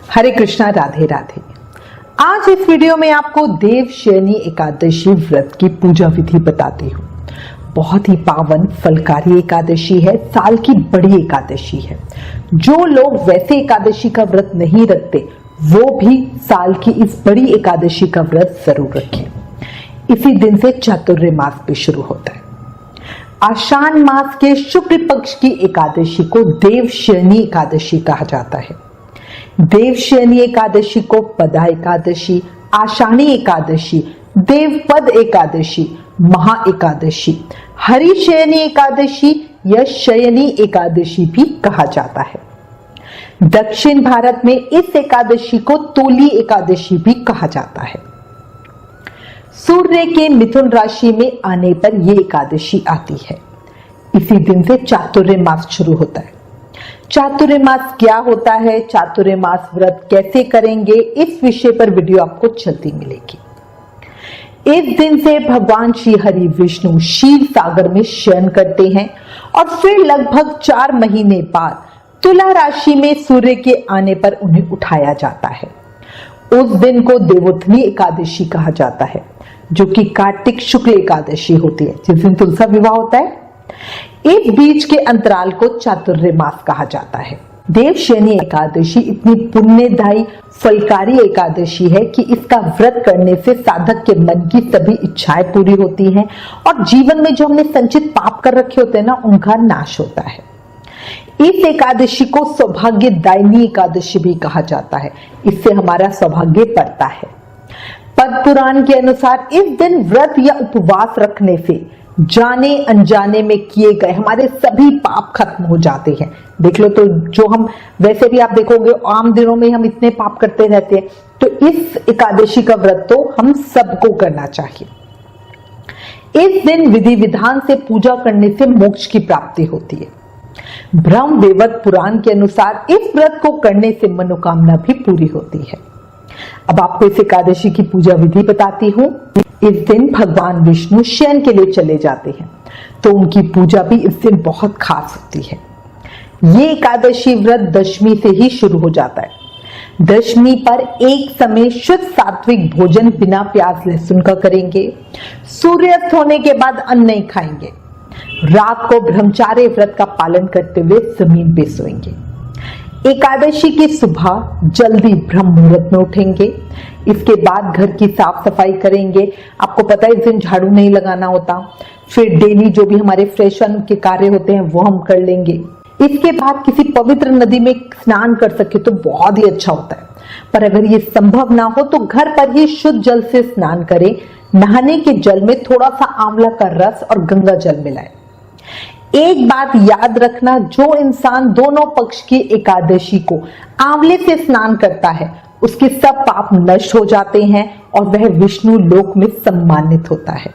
हरे कृष्णा, राधे राधे। आज इस वीडियो में आपको देवशयनी एकादशी व्रत की पूजा विधि बताती हूँ। बहुत ही पावन फलकारी एकादशी है, साल की बड़ी एकादशी है। जो लोग वैसे एकादशी का व्रत नहीं रखते वो भी साल की इस बड़ी एकादशी का व्रत जरूर रखें। इसी दिन से चातुर्य मास भी शुरू होता है। आषाढ़ मास के शुक्ल पक्ष की एकादशी को देवशयनी एकादशी कहा जाता है। देवशयनी एकादशी को पदा एकादशी, आषाढ़ी एकादशी, देवपद एकादशी, महा एकादशी, हरिशयनी एकादशी या शयनी एकादशी भी कहा जाता है। दक्षिण भारत में इस एकादशी को तोली एकादशी भी कहा जाता है। सूर्य के मिथुन राशि में आने पर यह एकादशी आती है। इसी दिन से चातुर्य मास शुरू होता है। चातुर्य मास क्या होता है, चातुर्य मास व्रत कैसे करेंगे, इस विषय पर वीडियो आपको जल्दी मिलेगी। इस दिन से भगवान श्री हरि विष्णु क्षीर सागर में शयन करते हैं और फिर लगभग 4 महीने बाद तुला राशि में सूर्य के आने पर उन्हें उठाया जाता है। उस दिन को देवोत्थनी एकादशी कहा जाता है, जो कि कार्तिक शुक्ल एकादशी होती है, जिस दिन तुलसा विवाह होता है। इस बीच के अंतराल को चातुर्य मास कहा जाता है। देवशयनी एकादशी इतनी पुण्यदायी फलकारी एकादशी है कि इसका व्रत करने से साधक के मन की सभी इच्छाएं पूरी होती हैं और जीवन में जो हमने संचित पाप कर रखे होते हैं ना, उनका नाश होता है। इस एकादशी को सौभाग्यदायिनी एकादशी भी कहा जाता है। इससे हमारा सौभाग्य बढ़ता है। पद्म पुराण के अनुसार इस दिन व्रत या उपवास रखने से जाने अनजाने में किए गए हमारे सभी पाप खत्म हो जाते हैं। देख लो, तो जो हम वैसे भी आप देखोगे आम दिनों में हम इतने पाप करते रहते हैं, तो इस एकादशी का व्रत तो हम सबको करना चाहिए। इस दिन विधि विधान से पूजा करने से मोक्ष की प्राप्ति होती है। ब्रह्म वैवर्त पुराण के अनुसार इस व्रत को करने से मनोकामना भी पूरी होती है। अब आपको इस एकादशी की पूजा विधि बताती हूँ। इस दिन भगवान विष्णु शयन के लिए चले जाते हैं, तो उनकी पूजा भी इस दिन बहुत खास होती है। ये एकादशी व्रत दशमी से ही शुरू हो जाता है। दशमी पर एक समय शुद्ध सात्विक भोजन बिना प्याज लहसुन का करेंगे। सूर्यास्त होने के बाद अन्न नहीं खाएंगे। रात को ब्रह्मचार्य व्रत का पालन करते हुए जमीन पे सोएंगे। एकादशी की सुबह जल्दी ब्रह्म मुहूर्त में उठेंगे। इसके बाद घर की साफ सफाई करेंगे। आपको पता है इस दिन झाड़ू नहीं लगाना होता। फिर डेली जो भी हमारे फ्रेशन के कार्य होते हैं वो हम कर लेंगे। इसके बाद किसी पवित्र नदी में स्नान कर सके तो बहुत ही अच्छा होता है, पर अगर ये संभव ना हो तो घर पर ही शुद्ध जल से स्नान करें। नहाने के जल में थोड़ा सा आंवला का रस और गंगा जल मिलाएं। एक बात याद रखना, जो इंसान दोनों पक्ष की एकादशी को आंवले से स्नान करता है उसके सब पाप नष्ट हो जाते हैं और वह विष्णु लोक में सम्मानित होता है।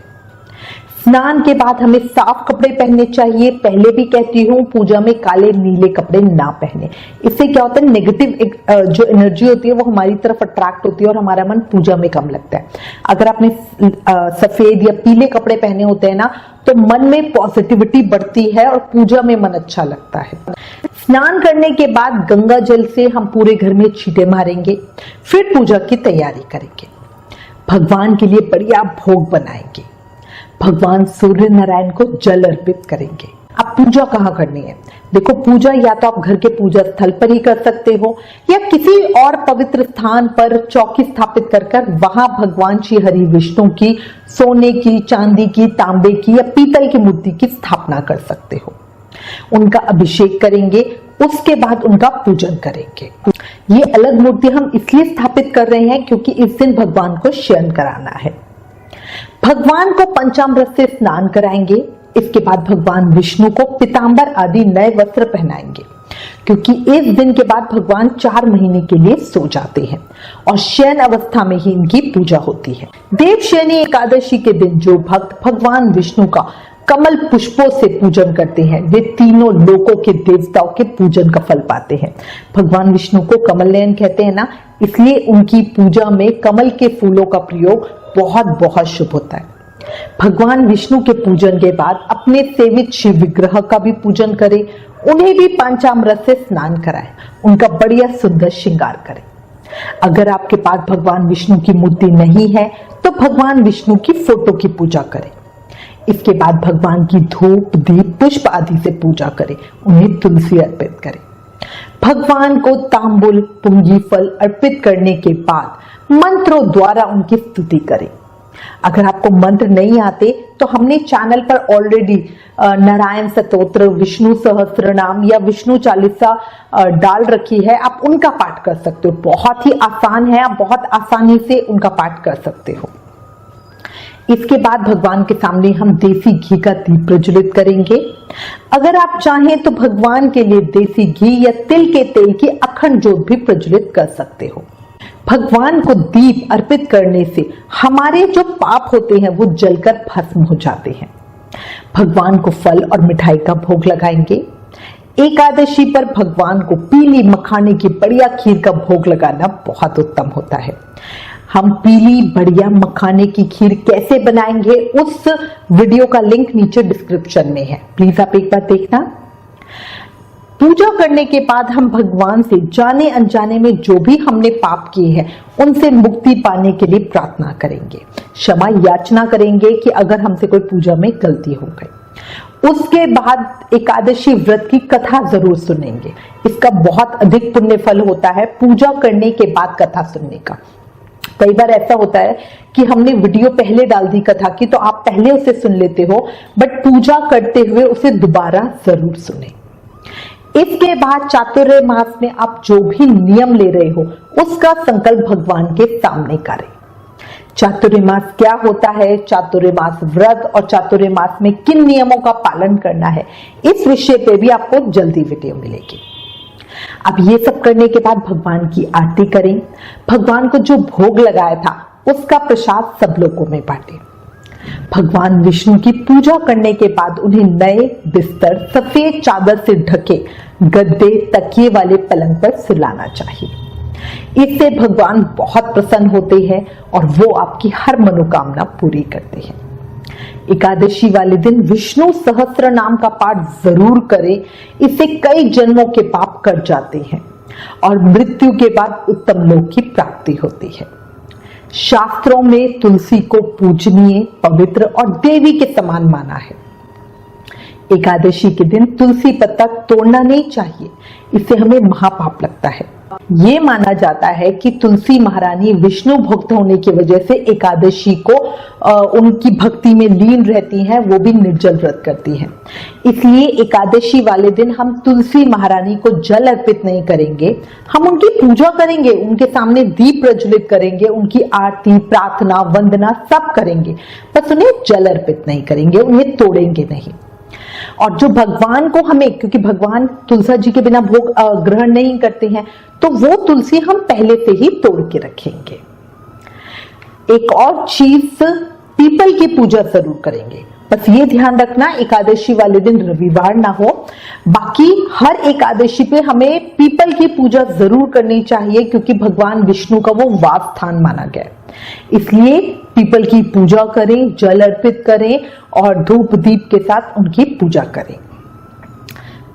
स्नान के बाद हमें साफ कपड़े पहनने चाहिए। पहले भी कहती हूँ, पूजा में काले नीले कपड़े ना पहने। इससे क्या होता है, नेगेटिव जो एनर्जी होती है वो हमारी तरफ अट्रैक्ट होती है और हमारा मन पूजा में कम लगता है। अगर आपने सफेद या पीले कपड़े पहने होते हैं ना, तो मन में पॉजिटिविटी बढ़ती है और पूजा में मन अच्छा लगता है। स्नान करने के बाद गंगा जल से हम पूरे घर में छींटे मारेंगे। फिर पूजा की तैयारी करेंगे। भगवान के लिए बढ़िया भोग बनाएंगे। भगवान सूर्य नारायण को जल अर्पित करेंगे। अब पूजा कहाँ करनी है? देखो, पूजा या तो आप घर के पूजा स्थल पर ही कर सकते हो या किसी और पवित्र स्थान पर चौकी स्थापित कर वहां भगवान श्री हरि विष्णु की सोने की, चांदी की, तांबे की या पीतल की मूर्ति की स्थापना कर सकते हो। उनका अभिषेक करेंगे, उसके बाद उनका पूजन करेंगे। ये अलग मूर्ति हम इसलिए स्थापित कर रहे हैं क्योंकि इस दिन भगवान को शयन कराना है। भगवान को पंचामृत से स्नान कराएंगे। इसके बाद भगवान विष्णु को पीतांबर आदि नए वस्त्र पहनाएंगे, क्योंकि इस दिन के बाद भगवान 4 महीने के लिए सो जाते हैं और शयन अवस्था में ही इनकी पूजा होती है। देवशयनी एकादशी के दिन जो भक्त भगवान विष्णु का कमल पुष्पों से पूजन करते हैं वे तीनों लोकों के देवताओं के पूजन का फल पाते हैं। भगवान विष्णु को कमल नयन कहते हैं ना, इसलिए उनकी पूजा में कमल के फूलों का प्रयोग बहुत बहुत शुभ होता है। भगवान विष्णु के पूजन के बाद अपने सेवित शिव विग्रह का भी पूजन करें। उन्हें भी पंचामृत से स्नान कराएं। उनका बढ़िया सुंदर श्रृंगार करें। अगर आपके पास भगवान विष्णु की मूर्ति नहीं है तो भगवान विष्णु की फोटो की पूजा करें। इसके बाद भगवान की धूप, दीप, पुष्प आदि से पूजा करें, उन्हें तुलसी अर्पित करें। भगवान को तांबुल, पुंगी फल अर्पित करने के बाद मंत्रों द्वारा उनकी स्तुति करें। अगर आपको मंत्र नहीं आते तो हमने चैनल पर ऑलरेडी नारायण स्तोत्र, विष्णु सहस्त्रनाम या विष्णु चालीसा डाल रखी है, आप उनका पाठ कर सकते हो। बहुत ही आसान है, आप बहुत आसानी से उनका पाठ कर सकते हो। इसके बाद भगवान के सामने हम देसी घी का दीप प्रज्वलित करेंगे। अगर आप चाहें तो भगवान के लिए देसी घी या तिल के तेल की अखंड ज्योत भी प्रज्वलित कर सकते हो। भगवान को दीप अर्पित करने से हमारे जो पाप होते हैं वो जलकर भस्म हो जाते हैं। भगवान को फल और मिठाई का भोग लगाएंगे। एकादशी पर भगवान को पीली मखाने की बढ़िया खीर का भोग लगाना बहुत उत्तम होता है। हम पीली बढ़िया मखाने की खीर कैसे बनाएंगे उस वीडियो का लिंक नीचे डिस्क्रिप्शन में है, प्लीज आप एक बार देखना। पूजा करने के बाद हम भगवान से जाने अनजाने में जो भी हमने पाप किए हैं उनसे मुक्ति पाने के लिए प्रार्थना करेंगे, क्षमा याचना करेंगे कि अगर हमसे कोई पूजा में गलती हो गई। उसके बाद एकादशी व्रत की कथा जरूर सुनेंगे। इसका बहुत अधिक पुण्य फल होता है पूजा करने के बाद कथा सुनने का। कई बार ऐसा होता है कि हमने वीडियो पहले डाल दी कथा की तो आप पहले उसे सुन लेते हो, बट पूजा करते हुए उसे दोबारा जरूर सुने। इसके बाद चातुर्य मास में आप जो भी नियम ले रहे हो उसका संकल्प भगवान के सामने करें। चातुर्य मास क्या होता है, चातुर्य मास व्रत और चातुर्य मास में किन नियमों का पालन करना है, इस विषय पे भी आपको जल्दी वीडियो मिलेगी। अब ये सब करने के बाद भगवान की आरती करें। भगवान को जो भोग लगाया था उसका प्रसाद सब लोगों में बांटें। भगवान विष्णु की पूजा करने के बाद उन्हें नए बिस्तर, सफेद चादर से ढके गद्दे, तकिए वाले पलंग पर सुलाना चाहिए। इससे भगवान बहुत प्रसन्न होते हैं और वो आपकी हर मनोकामना पूरी करते हैं। एकादशी वाले दिन विष्णु सहस्त्र नाम का पाठ जरूर करें, इससे कई जन्मों के पाप कट जाते हैं और मृत्यु के बाद उत्तम लोक की प्राप्ति होती है। शास्त्रों में तुलसी को पूजनीय, पवित्र और देवी के समान माना है। एकादशी के दिन तुलसी पत्ता तोड़ना नहीं चाहिए, इससे हमें महापाप लगता है। ये माना जाता है कि तुलसी महारानी विष्णु भक्त होने की वजह से एकादशी को उनकी भक्ति में लीन रहती हैं, वो भी निर्जल व्रत करती हैं। इसलिए एकादशी वाले दिन हम तुलसी महारानी को जल अर्पित नहीं करेंगे, हम उनकी पूजा करेंगे, उनके सामने दीप प्रज्वलित करेंगे, उनकी आरती, प्रार्थना, वंदना सब करेंगे, बस उन्हें जल अर्पित नहीं करेंगे, उन्हें तोड़ेंगे नहीं। और जो भगवान को हमें, क्योंकि भगवान तुलसी जी के बिना भोग ग्रहण नहीं करते हैं, तो वो तुलसी हम पहले से ही तोड़ के रखेंगे। एक और चीज, पीपल की पूजा जरूर करेंगे। बस ये ध्यान रखना एकादशी वाले दिन रविवार ना हो, बाकी हर एकादशी पे हमें पीपल की पूजा जरूर करनी चाहिए, क्योंकि भगवान विष्णु का वो वास स्थान माना गया है। इसलिए पीपल की पूजा करें, जल अर्पित करें और धूप दीप के साथ उनकी पूजा करें।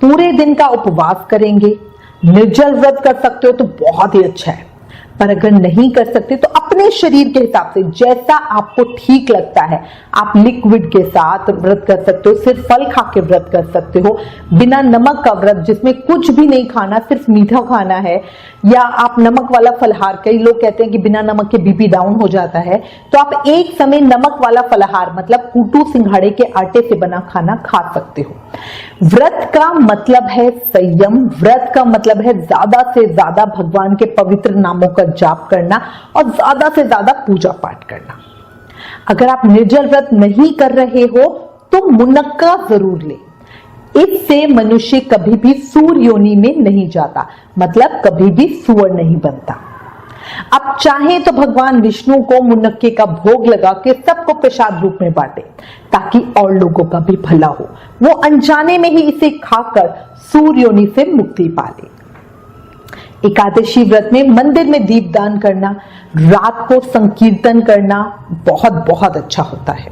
पूरे दिन का उपवास करेंगे। निर्जल व्रत कर सकते हो तो बहुत ही अच्छा है, पर अगर नहीं कर सकते तो अपने शरीर के हिसाब से जैसा आपको ठीक लगता है आप लिक्विड के साथ व्रत कर सकते हो, सिर्फ फल खा के व्रत कर सकते हो, बिना नमक का व्रत जिसमें कुछ भी नहीं खाना, सिर्फ मीठा खाना है, या आप नमक वाला फलहार, कई लोग कहते हैं कि बिना नमक के बीपी डाउन हो जाता है, तो आप एक समय नमक वाला फलहार मतलब कूटू सिंघाड़े के आटे से बना खाना खा सकते हो। व्रत का मतलब है संयम, व्रत का मतलब है ज्यादा से ज्यादा भगवान के पवित्र नामों का जाप करना और ज्यादा से ज्यादा पूजा पाठ करना। अगर आप निर्जल व्रत नहीं कर रहे हो तो मुनक्का जरूर ले। इससे मनुष्य कभी भी सूर योनि में नहीं जाता, मतलब कभी भी सुअर नहीं बनता। अब चाहे तो भगवान विष्णु को मुनक्के का भोग लगा के सबको प्रसाद रूप में बांटे, ताकि और लोगों का भी भला हो, वो अनजाने में ही इसे खाकर सूर योनि से मुक्ति पा ले। एकादशी व्रत में मंदिर में दीपदान करना, रात को संकीर्तन करना बहुत बहुत अच्छा होता है।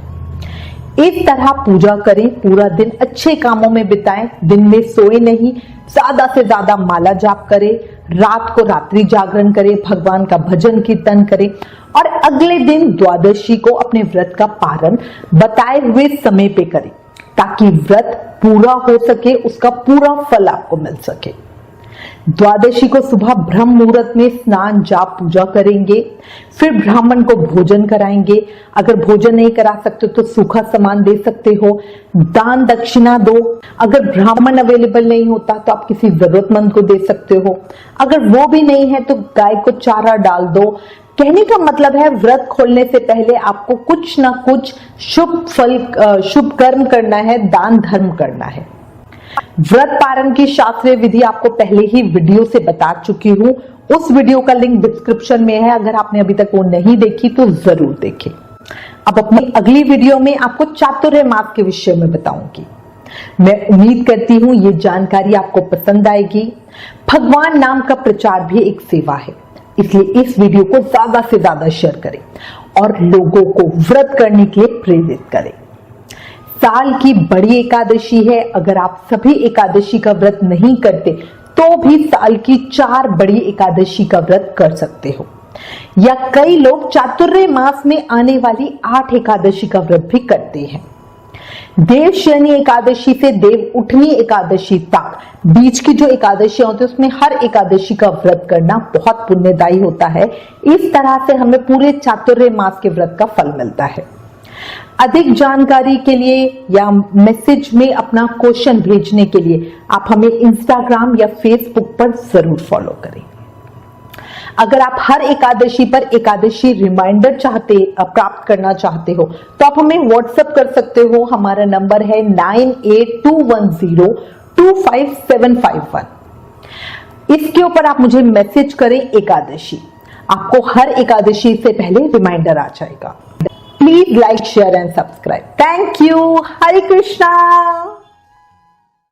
इस तरह पूजा करें, पूरा दिन अच्छे कामों में बिताएं, दिन में सोए नहीं, ज्यादा से ज्यादा माला जाप करें, रात को रात्रि जागरण करें, भगवान का भजन कीर्तन करें और अगले दिन द्वादशी को अपने व्रत का पारण बताए हुए समय पे करें ताकि व्रत पूरा हो सके, उसका पूरा फल आपको मिल सके। द्वादशी को सुबह ब्रह्म मुहूर्त में स्नान जाप पूजा करेंगे, फिर ब्राह्मण को भोजन कराएंगे। अगर भोजन नहीं करा सकते तो सूखा सामान दे सकते हो, दान दक्षिणा दो। अगर ब्राह्मण अवेलेबल नहीं होता तो आप किसी जरूरतमंद को दे सकते हो। अगर वो भी नहीं है तो गाय को चारा डाल दो। कहने का मतलब है व्रत खोलने से पहले आपको कुछ ना कुछ शुभ कर्म करना है, दान धर्म करना है। व्रत पारण की शास्त्रीय विधि आपको पहले ही वीडियो से बता चुकी हूं, उस वीडियो का लिंक डिस्क्रिप्शन में है, अगर आपने अभी तक वो नहीं देखी तो जरूर देखें। अब अपनी अगली वीडियो में आपको चातुर्य मास के विषय में बताऊंगी। मैं उम्मीद करती हूं ये जानकारी आपको पसंद आएगी। भगवान नाम का प्रचार भी एक सेवा है, इसलिए इस वीडियो को ज्यादा से ज्यादा शेयर करें और लोगों को व्रत करने के लिए प्रेरित करें। साल की बड़ी एकादशी है, अगर आप सभी एकादशी का व्रत नहीं करते तो भी साल की 4 बड़ी एकादशी का व्रत कर सकते हो, या कई लोग चातुर्य मास में आने वाली 8 एकादशी का व्रत भी करते हैं। देवशयनी एकादशी से देव उठनी एकादशी तक बीच की जो एकादशियां होती है उसमें हर एकादशी का व्रत करना बहुत पुण्यदायी होता है। इस तरह से हमें पूरे चातुर्य मास के व्रत का फल मिलता है। अधिक जानकारी के लिए या मैसेज में अपना क्वेश्चन भेजने के लिए आप हमें इंस्टाग्राम या फेसबुक पर जरूर फॉलो करें। अगर आप हर एकादशी पर एकादशी रिमाइंडर प्राप्त करना चाहते हो तो आप हमें व्हाट्सएप कर सकते हो। हमारा नंबर है 9821025751। इसके ऊपर आप मुझे मैसेज करें एकादशी, आपको हर एकादशी से पहले रिमाइंडर आ जाएगा। Please like, share and subscribe. Thank you. Hare Krishna.